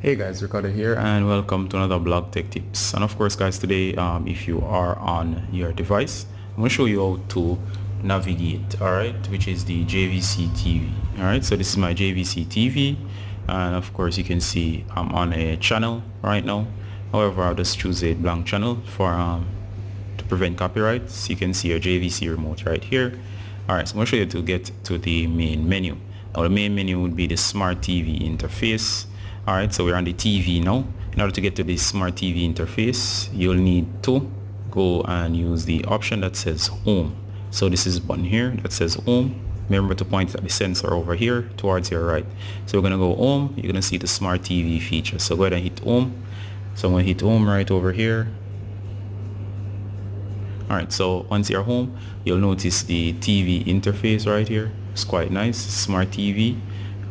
Hey guys, Ricardo here and welcome to another blog tech tips. And of course guys, today if you are on your device, I'm going to show you how to navigate, alright, which is the JVC TV. Alright, so this is my JVC TV, and of course you can see I'm on a channel right now. However, I'll just choose a blank channel for to prevent copyrights. You can see your JVC remote right here. Alright, so I'm going to show you to get to the main menu. Now the main menu would be the Smart TV interface. Alright, so we're on the TV now. In order to get to the Smart TV interface, you'll need to go and use the option that says Home. So this is a button here that says Home. Remember to point at the sensor over here towards your right. So we're going to go Home. You're going to see the Smart TV feature. So go ahead and hit Home. So I'm going to hit Home right over here. Alright, so once you're home, you'll notice the TV interface right here. It's quite nice. Smart TV.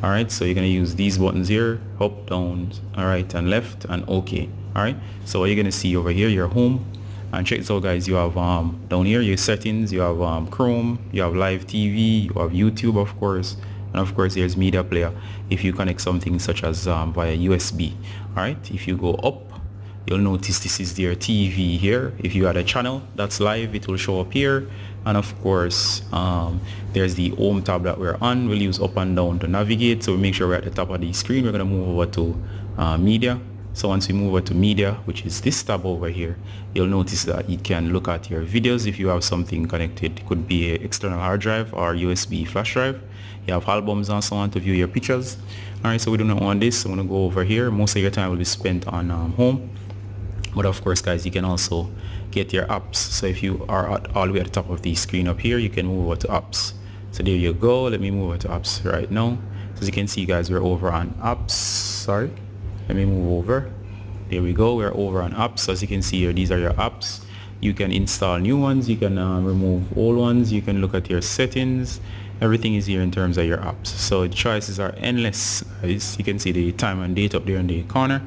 Alright, so you're going to use these buttons here, up, down, alright, and left, and OK. Alright, so what you're going to see over here, you're home. And check this out guys, you have down here your settings, you have Chrome, you have live TV, you have YouTube of course, and of course there's media player if you connect something such as via USB. Alright, if you go up, you'll notice this is their TV here. If you add a channel that's live, it will show up here. And of course there's the home tab that we're on. We'll use up and down to navigate, so we make sure we're at the top of the screen. We're going to move over to media. So once we move over to media, which is this tab over here, you'll notice that you can look at your videos if you have something connected. It could be an external hard drive or USB flash drive. You have albums and so on to view your pictures. Alright, so we do not want this. I'm going to go over here. Most of your time will be spent on home. But of course guys, you can also get your apps. So if you are all the way at the top of the screen up here, you can move over to apps. So there you go. Let me move over to apps right now. So as you can see guys, we're over on apps. Sorry, let me move over. There we go, we're over on apps. So as you can see here, these are your apps. You can install new ones, you can remove old ones, you can look at your settings. Everything is here in terms of your apps. So the choices are endless guys. You can see the time and date up there in the corner.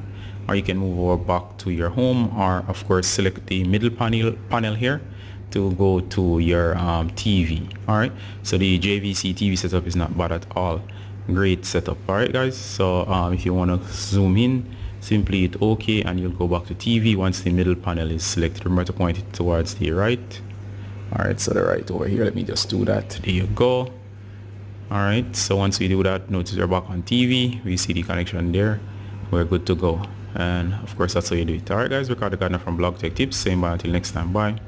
Or you can move over back to your home, or of course select the middle panel here to go to your TV. Alright, so the JVC TV setup is not bad at all. Great setup. Alright guys, so if you want to zoom in, simply hit OK and you'll go back to TV once the middle panel is selected. Remember to point it towards the right. Alright, so the right over here, let me just do that. There you go. Alright, so once we do that, notice we're back on TV. We see the connection there. We're good to go. And of course that's how you do it. Alright guys, Ricardo Gardner from Blog Tech Tips, saying bye until next time. Bye.